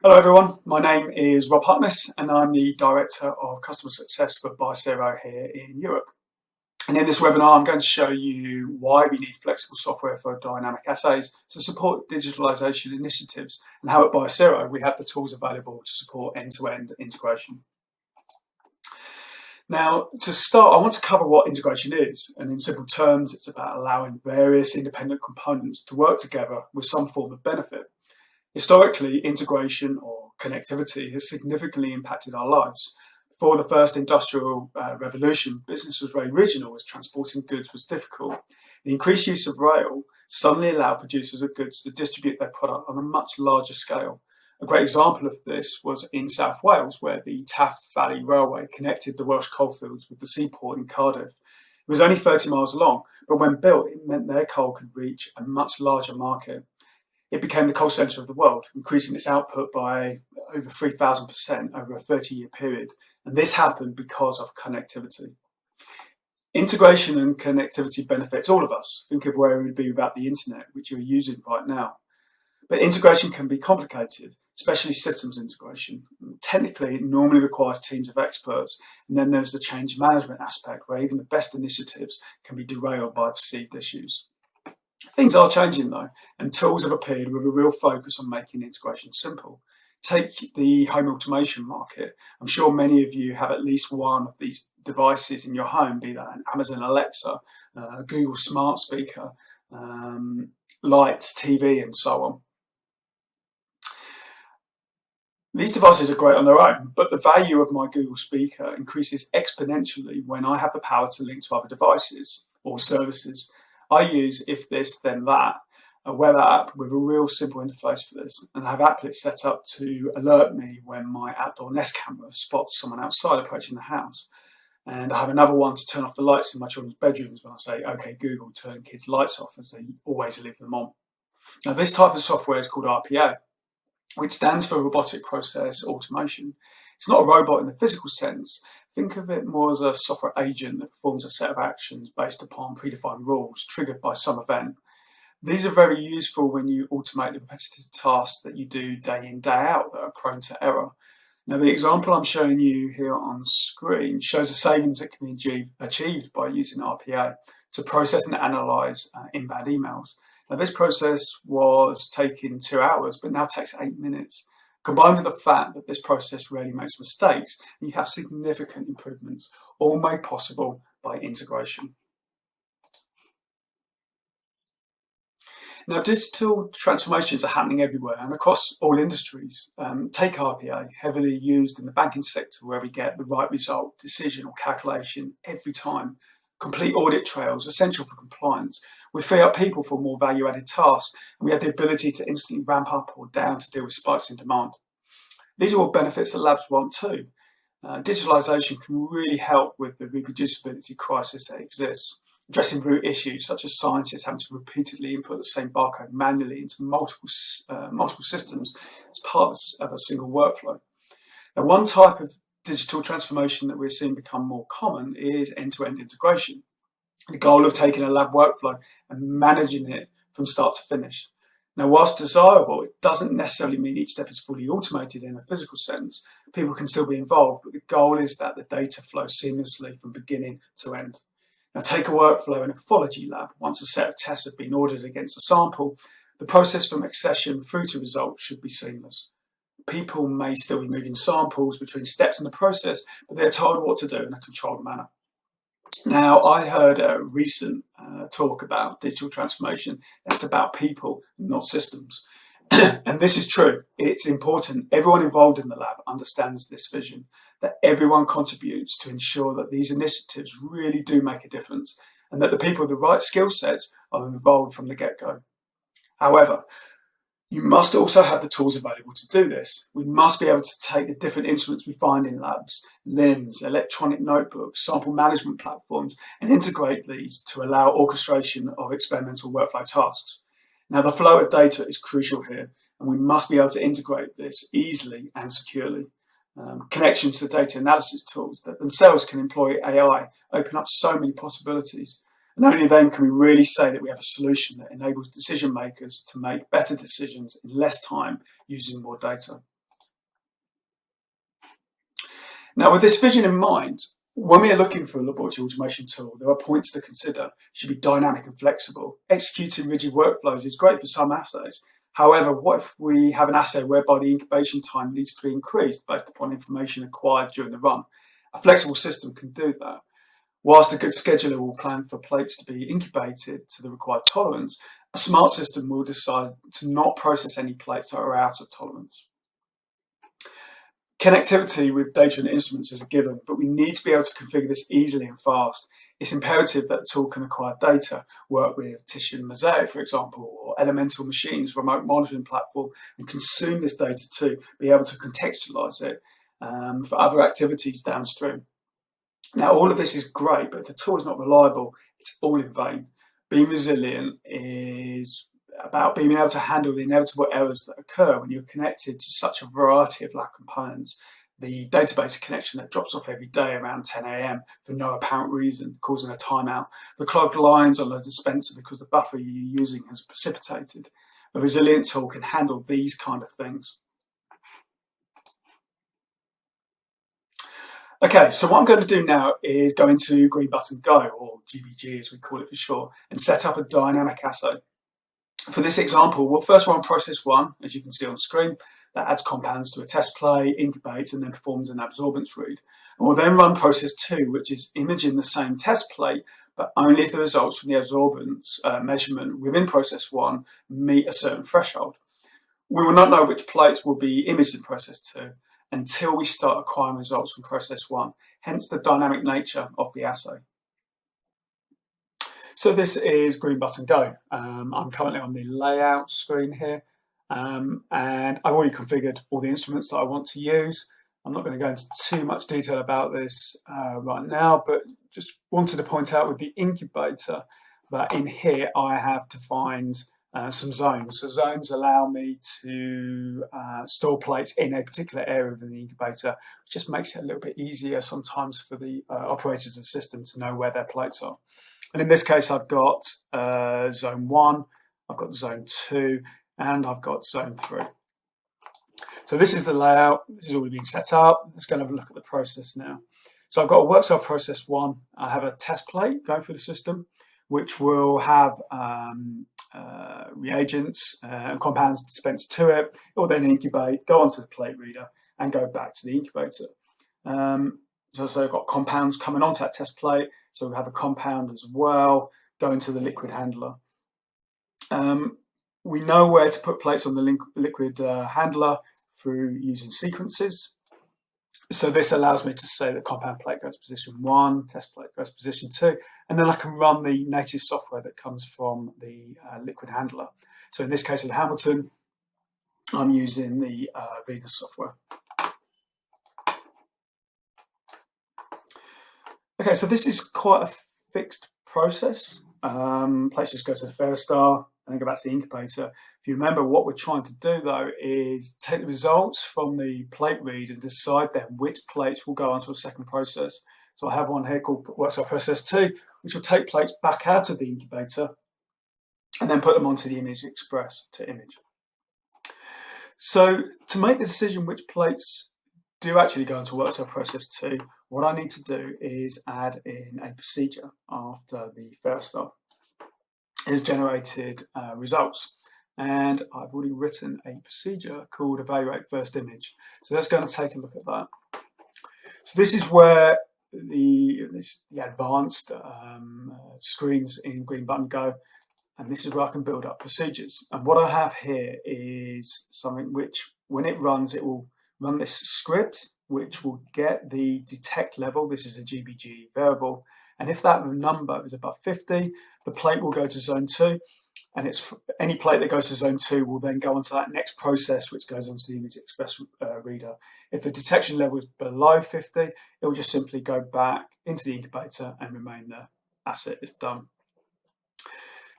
Hello everyone, my name is Rob Harkness and I'm the Director of Customer Success for Biosero here in Europe. And in this webinar I'm going to show you why we need flexible software for dynamic assays to support digitalization initiatives and how at Biosero we have the tools available to support end-to-end integration. Now, to start, I want to cover what integration is, and in simple terms it's about allowing various independent components to work together with some form of benefit. Historically, integration or connectivity has significantly impacted our lives. Before the first industrial revolution, business was very regional as transporting goods was difficult. The increased use of rail suddenly allowed producers of goods to distribute their product on a much larger scale. A great example of this was in South Wales, where the Taff Valley Railway connected the Welsh coalfields with the seaport in Cardiff. It was only 30 miles long, but when built, it meant their coal could reach a much larger market. It became the coal centre of the world, increasing its output by over 3,000% over a 30-year period. And this happened because of connectivity. Integration and connectivity benefits all of us. Think of where we would be without the internet, which you're using right now. But integration can be complicated, especially systems integration. Technically, it normally requires teams of experts. And then there's the change management aspect, where even the best initiatives can be derailed by perceived issues. Things are changing though, and tools have appeared with a real focus on making integration simple. Take the home automation market. I'm sure many of you have at least one of these devices in your home, be that an Amazon Alexa, a Google smart speaker, lights, TV, and so on. These devices are great on their own, but the value of my Google speaker increases exponentially when I have the power to link to other devices or services. I use If This Then That, a web app with a real simple interface for this, and I have applets set up to alert me when my outdoor Nest camera spots someone outside approaching the house. And I have another one to turn off the lights in my children's bedrooms when I say, "Okay, Google, turn kids' lights off," as they always leave them on. Now, this type of software is called RPA, which stands for Robotic Process Automation. It's not a robot in the physical sense. Think of it more as a software agent that performs a set of actions based upon predefined rules triggered by some event. These are very useful when you automate the repetitive tasks that you do day in, day out that are prone to error. Now, the example I'm showing you here on screen shows the savings that can be achieved by using RPA to process and analyze inbound emails. Now, this process was taking 2 hours, but now takes 8 minutes. Combined with the fact that this process rarely makes mistakes, you have significant improvements, all made possible by integration. Now, digital transformations are happening everywhere and across all industries. Take RPA, heavily used in the banking sector, where we get the right result, decision or calculation every time. Complete audit trails, essential for compliance. We free up people for more value-added tasks, and we have the ability to instantly ramp up or down to deal with spikes in demand. These are all benefits that labs want too. Digitalization can really help with the reproducibility crisis that exists, addressing root issues such as scientists having to repeatedly input the same barcode manually into multiple systems as part of a single workflow. Now, one type of digital transformation that we're seeing become more common is end-to-end integration. The goal of taking a lab workflow and managing it from start to finish. Now, whilst desirable, it doesn't necessarily mean each step is fully automated in a physical sense. People can still be involved, but the goal is that the data flows seamlessly from beginning to end. Now, take a workflow in a pathology lab. Once a set of tests have been ordered against a sample, the process from accession through to result should be seamless. People may still be moving samples between steps in the process, but they're told what to do in a controlled manner. Now, I heard a recent talk about digital transformation that's about people, not systems. And this is true. It's important everyone involved in the lab understands this vision, that everyone contributes to ensure that these initiatives really do make a difference, and that the people with the right skill sets are involved from the get-go. However, you must also have the tools available to do this. We must be able to take the different instruments we find in labs, LIMS, electronic notebooks, sample management platforms, and integrate these to allow orchestration of experimental workflow tasks. Now, the flow of data is crucial here, and we must be able to integrate this easily and securely. Connections to data analysis tools that themselves can employ AI open up so many possibilities. And only then can we really say that we have a solution that enables decision makers to make better decisions in less time using more data. Now, with this vision in mind, when we are looking for a laboratory automation tool, there are points to consider. It should be dynamic and flexible. Executing rigid workflows is great for some assays. However, what if we have an assay whereby the incubation time needs to be increased based upon information acquired during the run? A flexible system can do that. Whilst a good scheduler will plan for plates to be incubated to the required tolerance, a smart system will decide to not process any plates that are out of tolerance. Connectivity with data and instruments is a given, but we need to be able to configure this easily and fast. It's imperative that the tool can acquire data, work with tissue and mosaic, for example, or elemental machines, remote monitoring platform, and consume this data to be able to contextualize it for other activities downstream. Now, all of this is great, but if the tool is not reliable, it's all in vain. Being resilient is about being able to handle the inevitable errors that occur when you're connected to such a variety of lab components. The database connection that drops off every day around 10 AM for no apparent reason, causing a timeout. The clogged lines on the dispenser because the buffer you're using has precipitated. A resilient tool can handle these kind of things. Okay, so what I'm going to do now is go into Green Button Go, or GBG as we call it for short, and set up a dynamic assay. For this example, we'll first run process 1, as you can see on screen, that adds compounds to a test plate, incubates, and then performs an absorbance read. And we'll then run process 2, which is imaging the same test plate, but only if the results from the absorbance measurement within process 1 meet a certain threshold. We will not know which plates will be imaged in process 2 until we start acquiring results from process 1, hence the dynamic nature of the assay. So this is Green Button Go. I'm currently on the layout screen here, and I've already configured all the instruments that I want to use. I'm not going to go into too much detail about this right now, but just wanted to point out with the incubator that in here I have defined some zones. So zones allow me to store plates in a particular area of the incubator, which just makes it a little bit easier sometimes for the operators of the system to know where their plates are. And in this case, I've got zone 1, I've got zone 2, and I've got zone 3. So this is the layout. This has already been set up. Let's go and have a look at the process now. So I've got a work cell process 1. I have a test plate going through the system, which will have reagents and compounds dispensed to it. It will then incubate, go onto the plate reader, and go back to the incubator. So I've got compounds coming onto that test plate. So we have a compound as well going to the liquid handler. We know where to put plates on the liquid handler through using sequences. So this allows me to say that compound plate goes to position 1, test plate goes to position 2, and then I can run the native software that comes from the liquid handler. So in this case with Hamilton, I'm using the Venus software. Okay, so this is quite a fixed process. Plates just go to the Ferrostar and then go back to the incubator. If you remember, what we're trying to do though is take the results from the plate read and decide then which plates will go onto a second process. So I have one here called workcell process 2, which will take plates back out of the incubator and then put them onto the Image Express to image. So to make the decision which plates do actually go into workcell process 2, what I need to do is add in a procedure after the Ferrostar has generated results. And I've already written a procedure called evaluate first image. So let's go and take a look at that. So this is where the advanced screens in Green Button Go, and this is where I can build up procedures. And what I have here is something which, when it runs, it will run this script, which will get the detect level. This is a GBG variable. And if that number is above 50, the plate will go to zone 2. And it's any plate that goes to zone 2 will then go onto that next process, which goes onto the Image Express reader. If the detection level is below 50, it will just simply go back into the incubator and remain there. That's it, it's done.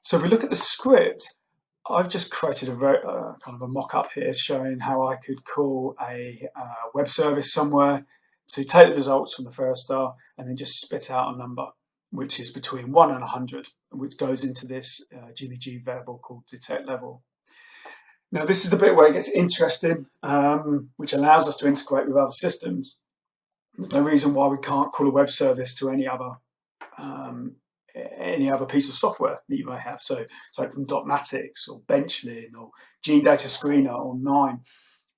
So if we look at the script, I've just created a very kind of a mock-up here showing how I could call a web service somewhere to take the results from the Ferrostar and then just spit out a number, which is between 1 and 100, which goes into this GBG variable called detect level. Now this is the bit where it gets interesting, which allows us to integrate with other systems. There's no reason why we can't call a web service to any other piece of software that you may have. So from Dotmatics or Benchling or Gene Data Screener or Nine,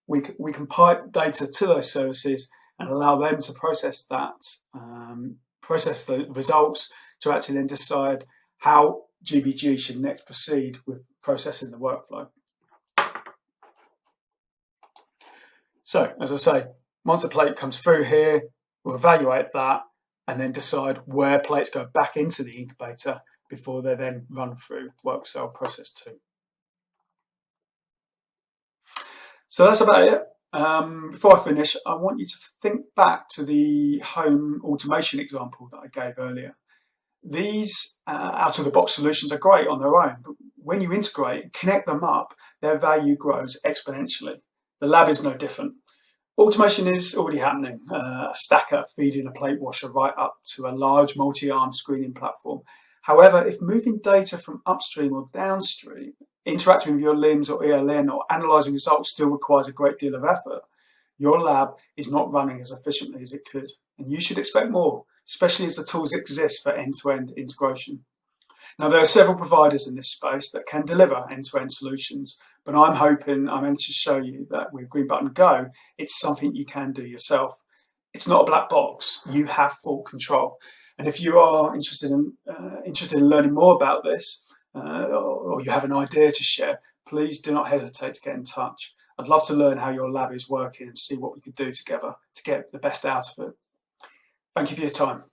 we can pipe data to those services and allow them to process that, process the results to actually then decide how GBG should next proceed with processing the workflow. So, as I say, once the plate comes through here, we'll evaluate that and then decide where plates go back into the incubator before they're then run through work cell process 2. So that's about it. Before I finish, I want you to think back to the home automation example that I gave earlier. These out-of-the-box solutions are great on their own, but when you integrate and connect them up, their value grows exponentially. The lab is no different. Automation is already happening. A stacker feeding a plate washer right up to a large multi-arm screening platform. However, if moving data from upstream or downstream, interacting with your LIMS or ELN or analysing results still requires a great deal of effort, your lab is not running as efficiently as it could. And you should expect more, especially as the tools exist for end-to-end integration. Now, there are several providers in this space that can deliver end-to-end solutions, but I'm meant to show you that with Green Button Go, it's something you can do yourself. It's not a black box. You have full control. And if you are interested in learning more about this, or you have an idea to share, please do not hesitate to get in touch. I'd love to learn how your lab is working and see what we could do together to get the best out of it. Thank you for your time.